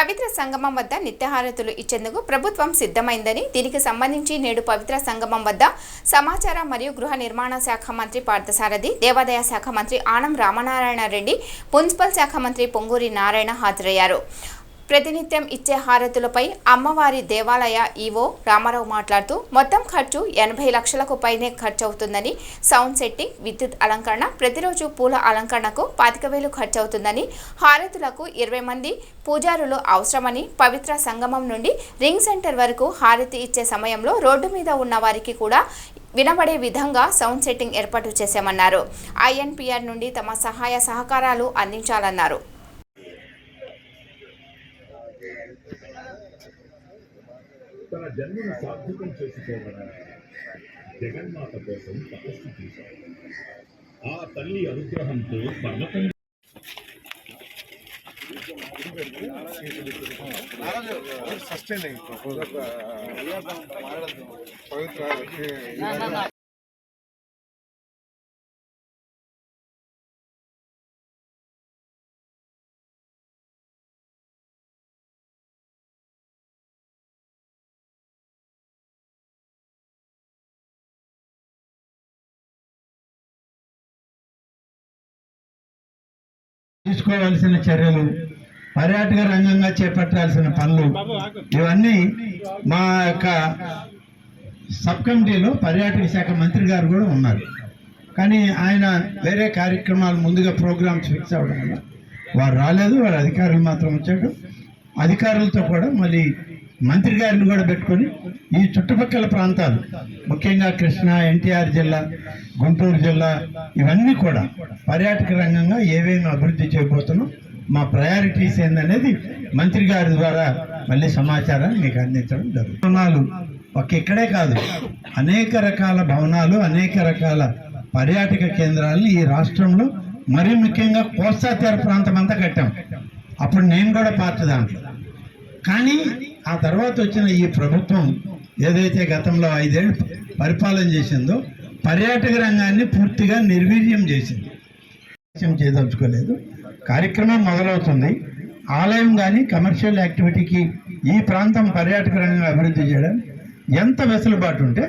పవిత్ర సంగమం వద్ద నిత్యహారతులు ఇచ్చేందుకు ప్రభుత్వం సిద్ధమైందని, దీనికి సంబంధించి నేడు పవిత్ర సంగమం వద్ద సమాచార మరియు గృహ నిర్మాణ శాఖ మంత్రి పార్థసారథి, దేవాదాయ శాఖ మంత్రి ఆనం రామనారాయణ రెడ్డి, మున్సిపల్ శాఖ మంత్రి పొంగూరి నారాయణ హాజరయ్యారు. ప్రతినిత్యం ఇచ్చే హారతులపై అమ్మవారి దేవాలయ ఈవో రామారావు మాట్లాడుతూ మొత్తం ఖర్చు 80 లక్షలకు పైనే ఖర్చు అవుతుందని, సౌండ్ సెట్టింగ్, విద్యుత్ అలంకరణ, ప్రతిరోజు పూల అలంకరణకు 25,000 ఖర్చు అవుతుందని, హారతులకు 20 మంది పూజారులు అవసరమని, పవిత్ర సంగమం నుండి రింగ్ సెంటర్ వరకు హారతి ఇచ్చే సమయంలో రోడ్డు మీద ఉన్న వారికి కూడా వినబడే విధంగా సౌండ్ సెట్టింగ్ ఏర్పాటు చేశామన్నారు. INPR నుండి తమ సహాయ సహకారాలు అందించాలన్నారు. తన జన్మను సార్థకం చేసుకోవడానికి జగన్మాత కోసం తపస్సు చేశారు. ఆ తల్లి అనుగ్రహంతో పర్వతం తీసుకోవాల్సిన చర్యలు, పర్యాటక రంగంగా చేపట్టాల్సిన పనులు, ఇవన్నీ మా యొక్క సబ్ కమిటీలో పర్యాటక శాఖ మంత్రి గారు కూడా ఉన్నారు. కానీ ఆయన వేరే కార్యక్రమాలు ముందుగా ప్రోగ్రామ్స్ ఫిక్స్ అవ్వడం వల్ల వారు రాలేదు. వారి అధికారులు మాత్రం వచ్చాడు. అధికారులతో కూడా మళ్ళీ మంత్రి గారిని కూడా పెట్టుకొని ఈ చుట్టుపక్కల ప్రాంతాలు, ముఖ్యంగా కృష్ణా, NTR జిల్లా, గుంటూరు జిల్లా, ఇవన్నీ కూడా పర్యాటక రంగంగా ఏవేమి అభివృద్ధి చేయబోతున్నాం, మా ప్రయారిటీస్ ఏందనేది మంత్రి గారి ద్వారా మళ్ళీ సమాచారాన్ని మీకు అందించడం జరుగుతుంది. భవనాలు ఇక్కడే కాదు, అనేక రకాల భవనాలు, అనేక రకాల పర్యాటక కేంద్రాలను ఈ రాష్ట్రంలో, మరీ ముఖ్యంగా కోస్తా తీర ప్రాంతం అంతా కట్టాం. అప్పుడు నేను కూడా పార్టీ దాంట్లో. కానీ ఆ తర్వాత వచ్చిన ఈ ప్రభుత్వం ఏదైతే గతంలో 5 ఏళ్ళు పరిపాలన చేసిందో పర్యాటక రంగాన్ని పూర్తిగా నిర్వీర్యం చేసింది. చేయదలుచుకోలేదు. కార్యక్రమం మొదలవుతుంది. ఆలయం కానీ కమర్షియల్ యాక్టివిటీకి ఈ ప్రాంతం పర్యాటక రంగంగా అభివృద్ధి చేయడం ఎంత వెసులుబాటు ఉంటే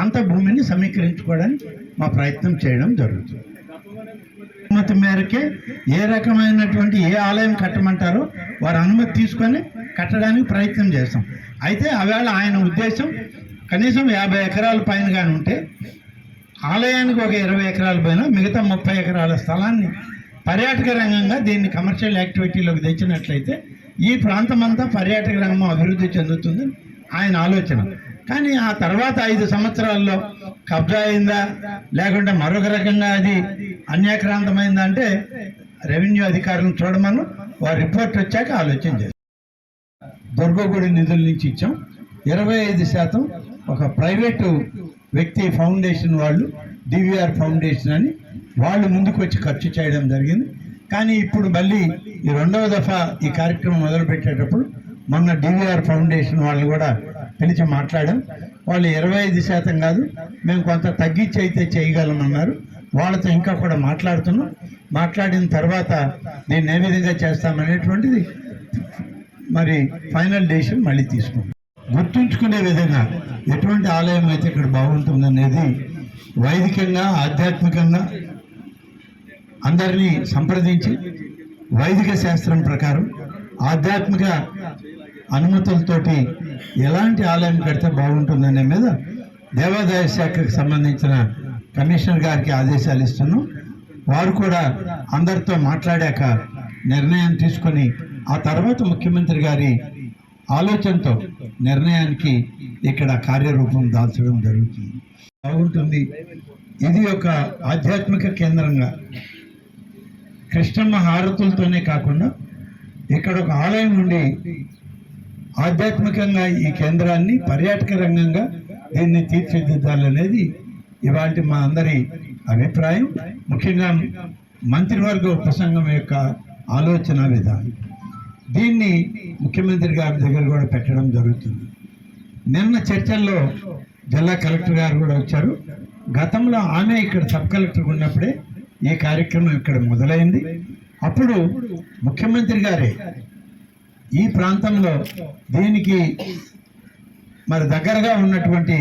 అంత భూమిని సమీకరించుకోవడానికి మా ప్రయత్నం చేయడం జరుగుతుంది. అనుమతి మేరకే ఏ రకమైనటువంటి ఏ ఆలయం కట్టమంటారో వారు అనుమతి తీసుకొని కట్టడానికి ప్రయత్నం చేస్తాం. అయితే ఆవేళ ఆయన ఉద్దేశం కనీసం 50 ఎకరాల పైన కానీ ఉంటే ఆలయానికి ఒక 20 ఎకరాల పైన మిగతా 30 ఎకరాల స్థలాన్ని పర్యాటక రంగంగా దీన్ని కమర్షియల్ యాక్టివిటీలోకి తెచ్చినట్లయితే ఈ ప్రాంతం అంతా పర్యాటక రంగం అభివృద్ధి చెందుతుంది ఆయన ఆలోచన. కానీ ఆ తర్వాత 5 సంవత్సరాల్లో కబ్జా అయిందా, లేకుంటే మరొక రకంగా అది అన్యాక్రాంతమైందా అంటే రెవెన్యూ అధికారులను చూడమను వారి రిపోర్ట్ వచ్చాక ఆలోచన చేస్తాం. దుర్గగుడి నిధుల నుంచి ఇచ్చాం. 25% ఒక ప్రైవేటు వ్యక్తి ఫౌండేషన్ వాళ్ళు, DVR ఫౌండేషన్ అని వాళ్ళు ముందుకు వచ్చి ఖర్చు చేయడం జరిగింది. కానీ ఇప్పుడు మళ్ళీ ఈ 2వ దఫా ఈ కార్యక్రమం మొదలుపెట్టేటప్పుడు మొన్న DVR ఫౌండేషన్ వాళ్ళు కూడా పిలిచి మాట్లాడాం. వాళ్ళు 25% కాదు, మేము కొంత తగ్గించి అయితే చేయగలమన్నారు. వాళ్ళతో ఇంకా కూడా మాట్లాడుతున్నాం. మాట్లాడిన తర్వాత దీన్ని ఏ విధంగా చేస్తామనేటువంటిది మరి ఫైనల్ డెసిషన్ మళ్ళీ తీసుకుంటాం. గుర్తుంచుకునే విధంగా ఎటువంటి ఆలయం అయితే ఇక్కడ బాగుంటుందనేది వైదికంగా, ఆధ్యాత్మికంగా అందరినీ సంప్రదించి వైదిక శాస్త్రం ప్రకారం ఆధ్యాత్మిక అనుమతులతోటి ఎలాంటి ఆలయం కడితే బాగుంటుందనే మీద దేవాదాయ శాఖకు సంబంధించిన కమిషనర్ గారికి ఆదేశాలు ఇస్తున్నాం. వారు కూడా అందరితో మాట్లాడాక నిర్ణయం తీసుకొని ఆ తర్వాత ముఖ్యమంత్రి గారి ఆలోచనతో నిర్ణయానికి ఇక్కడ కార్యరూపం దాల్చడం జరుగుతుంది. బాగుంటుంది. ఇది ఒక ఆధ్యాత్మిక కేంద్రంగా కృష్ణమ్మ హారతులతోనే కాకుండా ఇక్కడ ఒక ఆలయం ఉండి ఆధ్యాత్మికంగా ఈ కేంద్రాన్ని పర్యాటక రంగంగా దీన్ని తీర్చిదిద్దాలనేది ఇవాళ మా అందరి అభిప్రాయం. ముఖ్యంగా మంత్రివర్గ ఉపసంఘం యొక్క ఆలోచన విధానం. దీన్ని ముఖ్యమంత్రి గారి దగ్గర కూడా పెట్టడం జరుగుతుంది. నిన్న చర్చల్లో జిల్లా కలెక్టర్ గారు కూడా వచ్చారు. గతంలో ఆమె ఇక్కడ సబ్ కలెక్టర్ ఉన్నప్పుడే ఈ కార్యక్రమం ఇక్కడ మొదలైంది. అప్పుడు ముఖ్యమంత్రి గారే ఈ ప్రాంతంలో దీనికి మరి దగ్గరగా ఉన్నటువంటి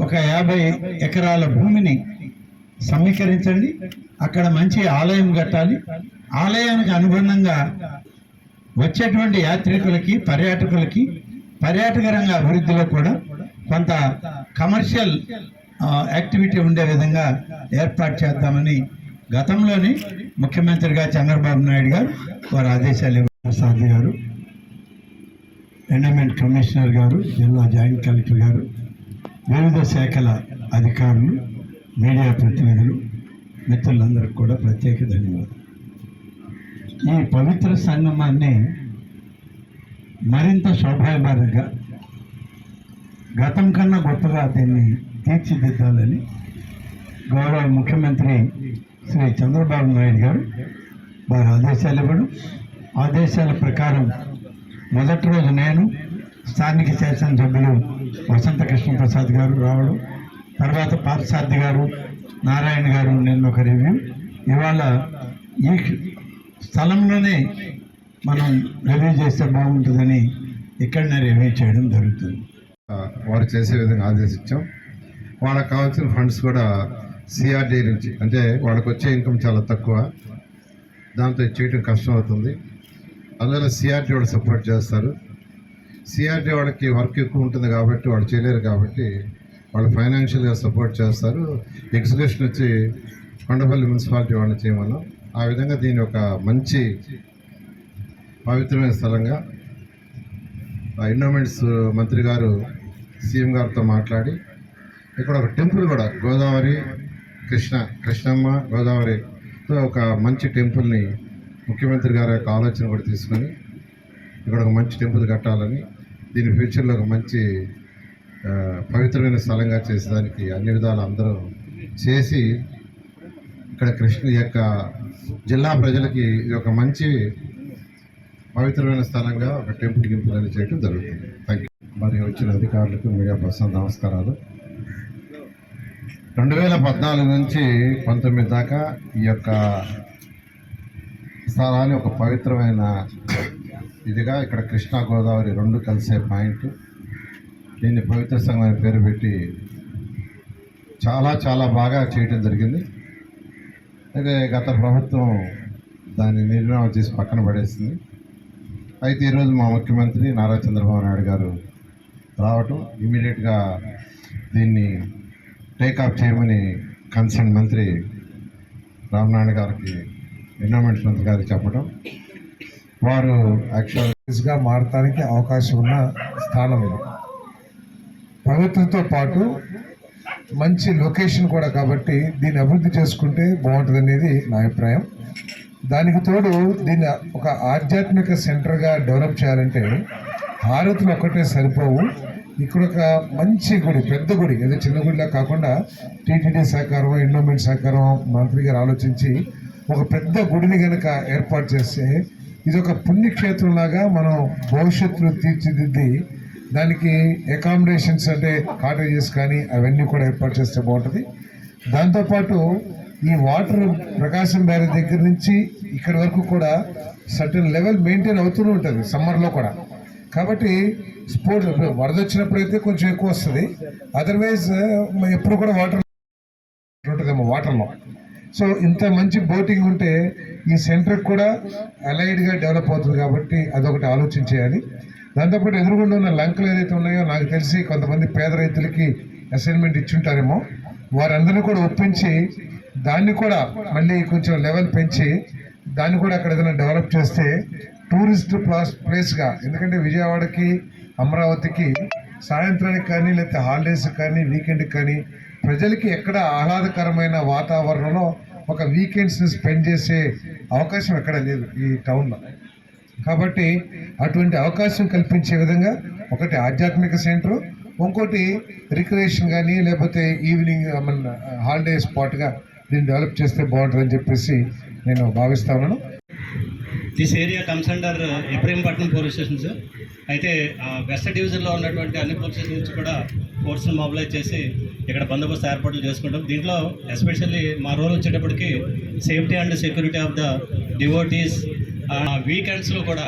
ఒక 50 ఎకరాల భూమిని సమీకరించండి. అక్కడ మంచి ఆలయం కట్టాలి. ఆలయానికి అనుబంధంగా వచ్చేటువంటి యాత్రికులకి, పర్యాటక రంగ అభివృద్ధిలో కూడా కొంత కమర్షియల్ యాక్టివిటీ ఉండే విధంగా ఏర్పాటు చేద్దామని గతంలోని ముఖ్యమంత్రిగా చంద్రబాబు నాయుడు గారు వారి ఆదేశాలు ఇవ్వడం. సాధ్య గారు, ఎండోమెంట్ కమిషనర్ గారు, జిల్లా జాయింట్ కలెక్టర్ గారు, వివిధ శాఖల అధికారులు, మీడియా ప్రతినిధులు, మిత్రులందరికీ కూడా ప్రత్యేక ధన్యవాదాలు. ఈ పవిత్ర సంగమాన్ని మరింత శోభాయమానంగా, గతం కన్నా గొప్పగా దీన్ని తీర్చిదిద్దాలని గౌరవ ముఖ్యమంత్రి శ్రీ చంద్రబాబు నాయుడు గారు వారి ఆదేశాలు ఇవ్వడం, ఆదేశాల ప్రకారం మొదటి రోజు నేను, స్థానిక శాసనసభ్యులు వసంత కృష్ణప్రసాద్ గారు రావడం, తర్వాత పార్థసారథి గారు, నారాయణ గారు, నేను ఒక రివ్యూ. ఇవాళ ఈ స్థలంలోనే మనం రివ్యూ చేస్తే బాగుంటుందని ఇక్కడనే రివ్యూ చేయడం జరుగుతుంది. వారు చేసే విధంగా ఆదేశించాం. వాళ్ళకి కావాల్సిన ఫండ్స్ కూడా సిఆర్డీ నుంచి, అంటే వాళ్ళకి వచ్చే ఇన్కమ్ చాలా తక్కువ, దాంతో చేయడం కష్టం అవుతుంది. అందువల్ల సిఆర్డీ వాళ్ళు సపోర్ట్ చేస్తారు. సిఆర్డీ వాళ్ళకి వర్క్ ఎక్కువ ఉంటుంది కాబట్టి వాళ్ళు చేయలేరు, కాబట్టి వాళ్ళు ఫైనాన్షియల్గా సపోర్ట్ చేస్తారు. ఎగ్జిక్యూషన్ వచ్చి కొండపల్లి మున్సిపాలిటీ వాళ్ళని చేయమన్నాం. ఆ విధంగా దీన్ని ఒక మంచి పవిత్రమైన స్థలంగా ఎండోమెంట్స్ మంత్రి గారు సీఎం గారితో మాట్లాడి ఇక్కడ ఒక టెంపుల్ కూడా గోదావరి కృష్ణమ్మ గోదావరితో ఒక మంచి టెంపుల్ని ముఖ్యమంత్రి గారి యొక్క ఆలోచన కూడా తీసుకొని ఇక్కడ ఒక మంచి టెంపుల్ కట్టాలని, దీని ఫ్యూచర్లో ఒక మంచి పవిత్రమైన స్థలంగా చేసేదానికి అన్ని విధాలు అందరూ చేసి ఇక్కడ కృష్ణ యొక్క జిల్లా ప్రజలకి ఇది ఒక మంచి పవిత్రమైన స్థలంగా ఒక టెంపుల్ అని చేయడం జరుగుతుంది. Thank you. మరి వచ్చిన అధికారులకు, మీడియా పర్సన్ నమస్కారాలు. 2014 నుంచి 19 దాకా ఈ యొక్క స్థలాన్ని ఒక పవిత్రమైన ఇదిగా ఇక్కడ కృష్ణా గోదావరి రెండు కలిసే పాయింట్, దీన్ని పవిత్ర సంఘం అనే పేరు పెట్టి చాలా బాగా చేయడం జరిగింది. అయితే గత ప్రభుత్వం దాన్ని నిర్ణయం చేసి పక్కన పడేసింది. అయితే ఈరోజు మా ముఖ్యమంత్రి నారా చంద్రబాబు నాయుడు గారు రావటం, ఇమీడియట్గా దీన్ని టేకాఫ్ చేయమని కన్సర్న్ మంత్రి రామనారాయణ గారికి, ఎండోమెంట్స్ మంత్రి గారికి చెప్పడం, వారు యాక్చువల్గా మారటానికి అవకాశం ఉన్న స్థానం ఇది. పవిత్రతో పాటు మంచి లొకేషన్ కూడా, కాబట్టి దీన్ని అభివృద్ధి చేసుకుంటే బాగుంటుంది అనేది నా అభిప్రాయం. దానికి తోడు దీన్ని ఒక ఆధ్యాత్మిక సెంటర్గా డెవలప్ చేయాలంటే హారతులు ఒక్కటే సరిపోవు. ఇక్కడ ఒక మంచి గుడి, పెద్ద గుడి, ఏదో చిన్న గుడిలా కాకుండా టీటీడీ సహకారం, ఎండోమెంట్ సహకారం మంత్రి గారు ఆలోచించి ఒక పెద్ద గుడిని కనుక ఏర్పాటు చేస్తే ఇది ఒక పుణ్యక్షేత్రంలాగా మనం భవిష్యత్తులో తీర్చిదిద్ది దానికి అకామిడేషన్స్ అంటే కాటేజెస్ కానీ అవన్నీ కూడా ఏర్పాటు చేస్తే బాగుంటుంది. దాంతోపాటు ఈ వాటర్ ప్రకాశం బ్యారేజ్ దగ్గర నుంచి ఇక్కడ వరకు కూడా సర్టన్ లెవెల్ మెయింటైన్ అవుతూనే ఉంటుంది సమ్మర్లో కూడా. కాబట్టి స్పోర్ట్స్ వరద వచ్చినప్పుడు అయితే కొంచెం ఎక్కువ వస్తుంది, అదర్వైజ్ ఎప్పుడు కూడా వాటర్ ఉంటుందేమో వాటర్లో. సో ఇంత మంచి బోటింగ్ ఉంటే ఈ సెంటర్ కూడా అలైడ్గా డెవలప్ అవుతుంది, కాబట్టి అదొకటి ఆలోచించేయాలి. దాంతోపాటు ఎదురుగుండా ఉన్న లంకలు ఏదైతే ఉన్నాయో నాకు తెలిసి కొంతమంది పేద రైతులకి అసైన్మెంట్ ఇచ్చుంటారేమో, వారందరినీ కూడా ఒప్పించి దాన్ని కూడా మళ్ళీ కొంచెం లెవెల్ పెంచి దాన్ని కూడా అక్కడ ఏదైనా డెవలప్ చేస్తే టూరిస్ట్ ప్లేస్గా, ఎందుకంటే విజయవాడకి అమరావతికి సాయంత్రానికి కానీ లేకపోతే హాలిడేస్కి కానీ వీకెండ్కి కానీ ప్రజలకి ఎక్కడ ఆహ్లాదకరమైన వాతావరణంలో ఒక వీకెండ్స్ని స్పెండ్ చేసే అవకాశం ఎక్కడ లేదు ఈ టౌన్లో. కాబట్టి అటువంటి అవకాశం కల్పించే విధంగా ఒకటి ఆధ్యాత్మిక సెంటరు, ఇంకోటి రిక్రియేషన్ కానీ లేకపోతే ఈవినింగ్ హాలిడే స్పాట్గా దీన్ని డెవలప్ చేస్తే బాగుంటుందని చెప్పేసి నేను భావిస్తా ఉన్నాను. This area comes under Ibrahimpatnam police station sir. అయితే వెస్ట్ డివిజన్లో ఉన్నటువంటి అన్ని పోలీస్ స్టేషన్ నుంచి కూడా ఫోర్స్ని మొబిలైజ్ చేసి ఇక్కడ బందోబస్తు ఏర్పాట్లు చేసుకుంటాం. దీంట్లో ఎస్పెషల్లీ మా రోల్ వచ్చేటప్పటికి safety and security of the devotees. వీకెండ్స్లో కూడా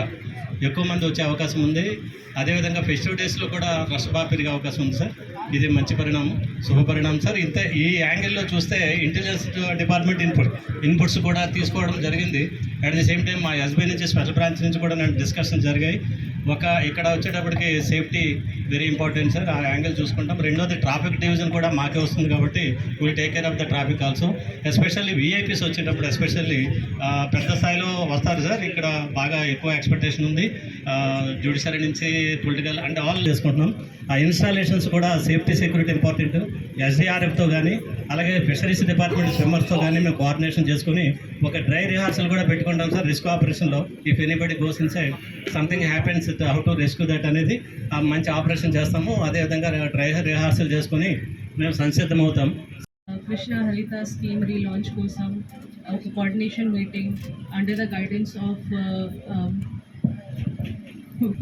ఎక్కువ మంది వచ్చే అవకాశం ఉంది. అదేవిధంగా ఫెస్టివ్ డేస్లో కూడా రష్ బాగా పెరిగే అవకాశం ఉంది సార్. ఇది మంచి పరిణామం, శుభ పరిణామం సార్. ఈ యాంగిల్లో చూస్తే ఇంటెలిజెన్స్ డిపార్ట్మెంట్ ఇన్పుట్స్ కూడా తీసుకోవడం జరిగింది. అట్ ది సేమ్ టైం మా ఎస్బీ నుంచి స్పెషల్ బ్రాంచ్ నుంచి కూడా నేను డిస్కషన్ జరిగాయి. ఇక్కడ వచ్చేటప్పటికి సేఫ్టీ వెరీ ఇంపార్టెంట్ సార్. ఆ యాంగిల్ చూసుకుంటాం. రెండోది ట్రాఫిక్ డివిజన్ కూడా మాకే వస్తుంది కాబట్టి will take care of the traffic also. Especially VIPs వచ్చేటప్పుడు ఎస్పెషల్లీ పెద్ద స్థాయిలో వస్తారు సార్. ఇక్కడ బాగా ఎక్కువ ఎక్స్పెక్టేషన్ ఉంది. జ్యుడిషియరీ నుంచి పొలిటికల్ అంటే ఆల్ చేసుకుంటున్నాం. ఆ ఇన్స్టాలేషన్స్ కూడా సేఫ్టీ సెక్యూరిటీ ఇంపార్టెంట్. ఎస్డీఆర్ఎఫ్తో కానీ అలాగే ఫిషరీస్ డిపార్ట్మెంట్ స్విమ్మర్స్తో కానీ మేము కోఆర్డినేషన్ చేసుకుని ఒక డ్రై రిహార్సల్ కూడా పెట్టుకుంటాం సార్. రిస్క్ ఆపరేషన్లో if anybody goes in side something happens how to rescue that అనేది మంచి ఆపరేషన్ చేస్తాము. అదేవిధంగా డ్రై రిహార్సల్ చేసుకుని మేము సంసిద్ధమవుతాం. Krishna Halita scheme relaunch కోసం ఒక coordination meeting under the guidance of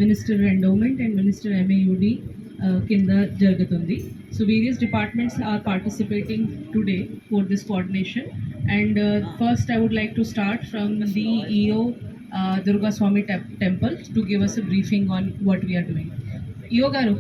minister endowment and minister MAUD కింద జరుగుతుంది. So various departments are participating today for this coordination. And first I would like to start from the EO Durga Swami Temple to give us a briefing on what we are doing. EO garu.